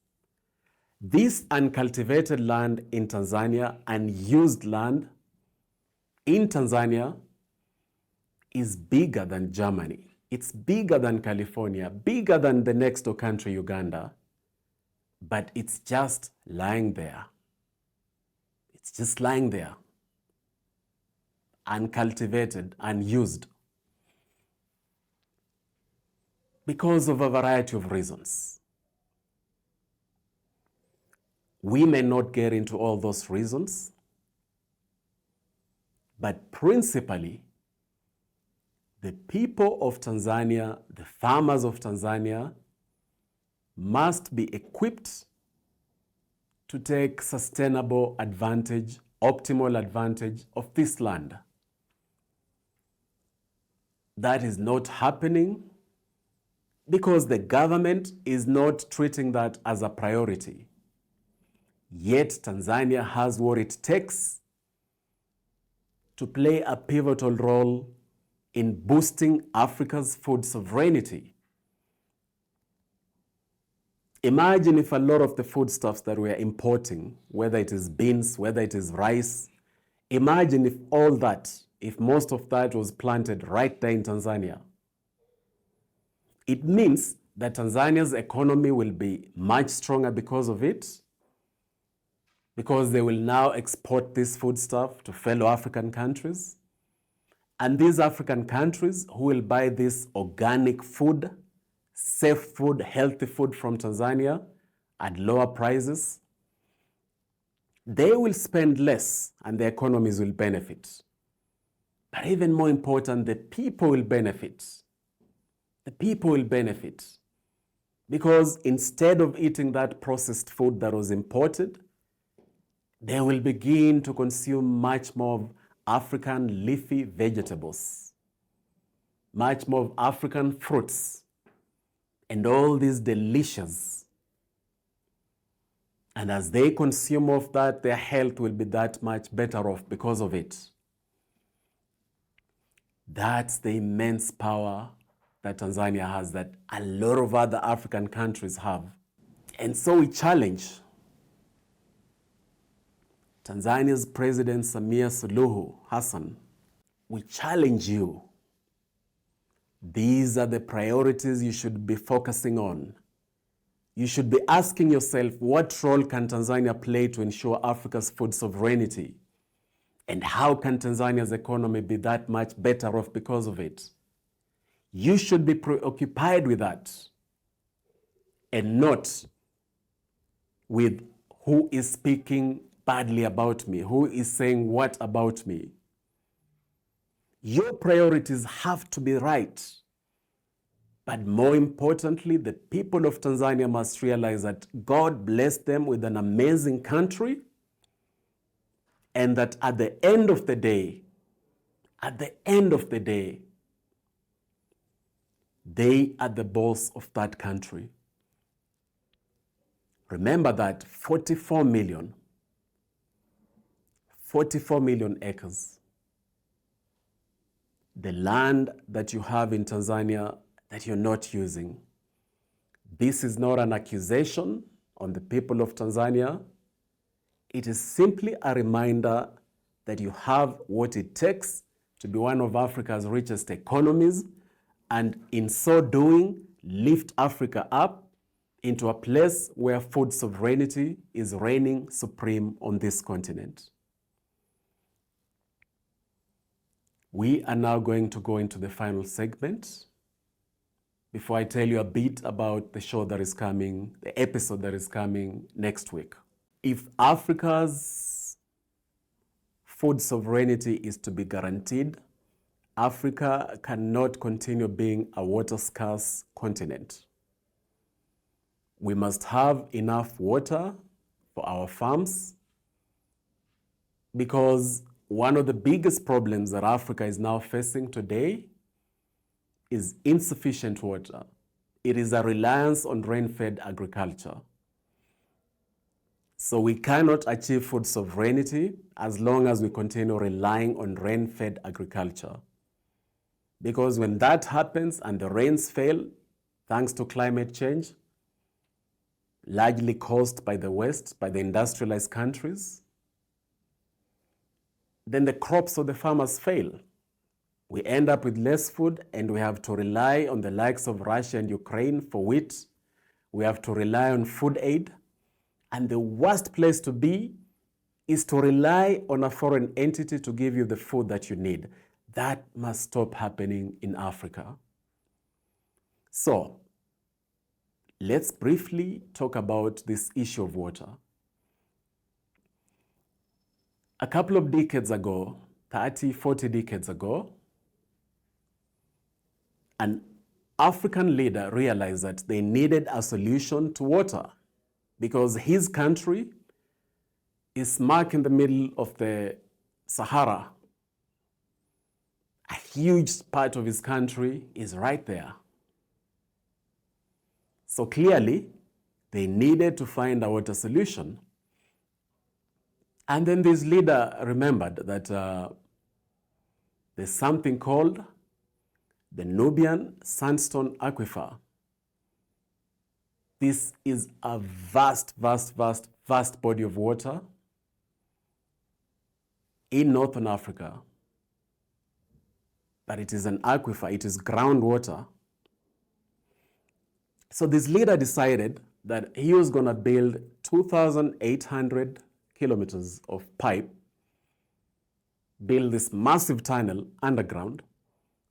This uncultivated land in Tanzania, unused land in Tanzania, is bigger than Germany. It's bigger than California, bigger than the next door country, Uganda, but it's just lying there. It's just lying there, uncultivated, unused, because of a variety of reasons. We may not get into all those reasons, but principally, the people of Tanzania, the farmers of Tanzania, must be equipped to take sustainable advantage, optimal advantage of this land. That is not happening because the government is not treating that as a priority. Yet Tanzania has what it takes to play a pivotal role in boosting Africa's food sovereignty. Imagine if a lot of the foodstuffs that we are importing, whether it is beans, whether it is rice, imagine if all that, if most of that was planted right there in Tanzania. It means that Tanzania's economy will be much stronger because of it, because they will now export this foodstuff to fellow African countries. And these African countries who will buy this organic food, safe food, healthy food from Tanzania at lower prices, they will spend less and their economies will benefit. But even more important, the people will benefit. The people will benefit because instead of eating that processed food that was imported, they will begin to consume much more African leafy vegetables, much more African fruits, and all these delicious. And as they consume of that, their health will be that much better off because of it. That's the immense power that Tanzania has that a lot of other African countries have. And so we challenge Tanzania's President Samia Suluhu Hassan. We challenge you. These are the priorities you should be focusing on. You should be asking yourself, what role can Tanzania play to ensure Africa's food sovereignty? And how can Tanzania's economy be that much better off because of it? You should be preoccupied with that and not with who is speaking badly about me? Who is saying what about me? Your priorities have to be right. But more importantly, the people of Tanzania must realize that God blessed them with an amazing country, and that at the end of the day, they are the boss of that country. Remember that 44 million acres. The land that you have in Tanzania that you're not using. This is not an accusation on the people of Tanzania. It is simply a reminder that you have what it takes to be one of Africa's richest economies, and in so doing, lift Africa up into a place where food sovereignty is reigning supreme on this continent. We are now going to go into the final segment. Before I tell you a bit about the show that is coming, the episode that is coming next week. If Africa's food sovereignty is to be guaranteed, Africa cannot continue being a water-scarce continent. We must have enough water for our farms, because one of the biggest problems that Africa is now facing today is insufficient water. It is a reliance on rain-fed agriculture. So we cannot achieve food sovereignty as long as we continue relying on rain-fed agriculture. Because when that happens and the rains fail, thanks to climate change, largely caused by the West, by the industrialized countries, then the crops of the farmers fail. We end up with less food, and we have to rely on the likes of Russia and Ukraine for wheat. We have to rely on food aid. And the worst place to be is to rely on a foreign entity to give you the food that you need. That must stop happening in Africa. So, let's briefly talk about this issue of water. A couple of decades ago, 30, 40 decades ago, an African leader realized that they needed a solution to water, because his country is smack in the middle of the Sahara. A huge part of his country is right there. So clearly, they needed to find a water solution. And then this leader remembered that there's something called the Nubian Sandstone Aquifer. This is a vast body of water in Northern Africa. But it is an aquifer, it is groundwater. So this leader decided that he was going to build 2,800 kilometers of pipe, build this massive tunnel underground,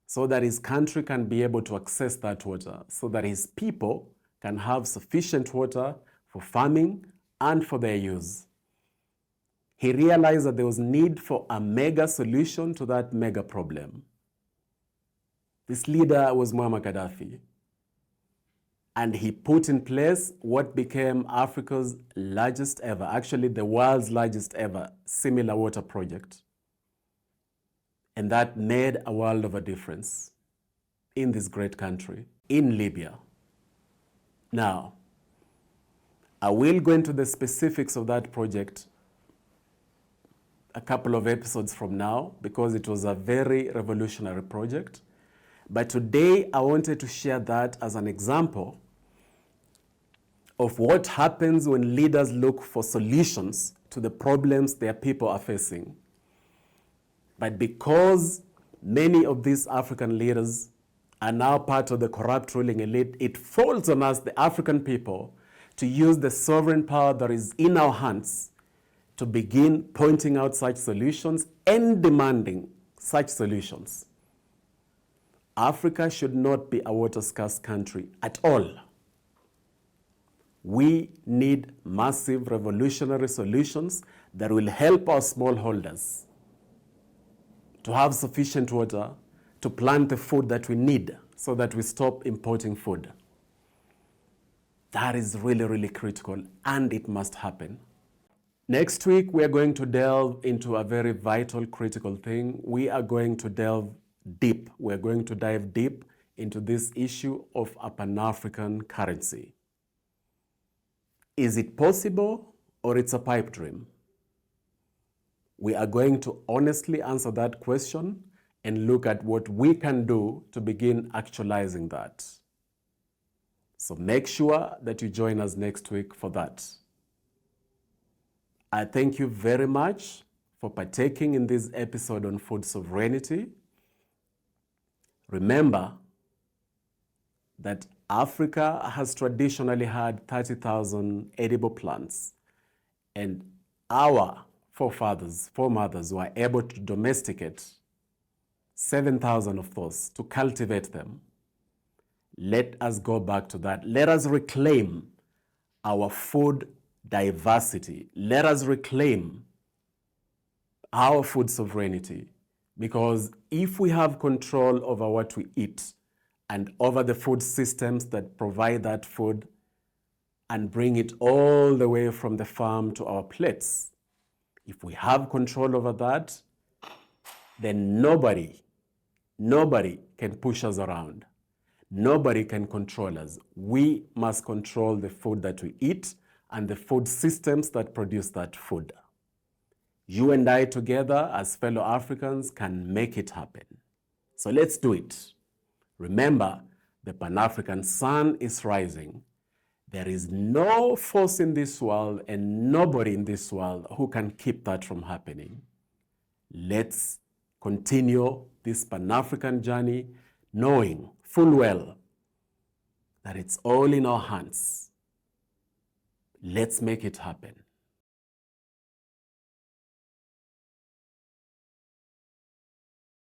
so that his country can be able to access that water, so that his people can have sufficient water for farming and for their use. He realized that there was need for a mega solution to that mega problem. This leader was Muammar Gaddafi. And he put in place what became Africa's largest ever, actually the world's largest ever, similar water project. And that made a world of a difference in this great country, in Libya. Now, I will go into the specifics of that project a couple of episodes from now, because it was a very revolutionary project. But today, I wanted to share that as an example of what happens when leaders look for solutions to the problems their people are facing. But because many of these African leaders are now part of the corrupt ruling elite, it falls on us, the African people, to use the sovereign power that is in our hands to begin pointing out such solutions and demanding such solutions. Africa should not be a water-scarce country at all. We need massive revolutionary solutions that will help our smallholders to have sufficient water to plant the food that we need so that we stop importing food. That is really, really critical, and it must happen. Next week, we are going to delve into a very vital, critical thing. We are going to delve deep. We're going to dive deep into this issue of a Pan-African currency. Is it possible, or it's a pipe dream? We are going to honestly answer that question and look at what we can do to begin actualizing that. So make sure that you join us next week for that. I thank you very much for partaking in this episode on food sovereignty. Remember that Africa has traditionally had 30,000 edible plants, and our foremothers were able to domesticate 7,000 of those, to cultivate them. Let us go back to that. Let us reclaim our food diversity. Let us reclaim our food sovereignty, because if we have control over what we eat and over the food systems that provide that food and bring it all the way from the farm to our plates, if we have control over that, then nobody can push us around. Nobody can control us. We must control the food that we eat and the food systems that produce that food. You and I together as fellow Africans can make it happen. So let's do it. Remember, the Pan-African sun is rising. There is no force in this world and nobody in this world who can keep that from happening. Let's continue this Pan-African journey knowing full well that it's all in our hands. Let's make it happen.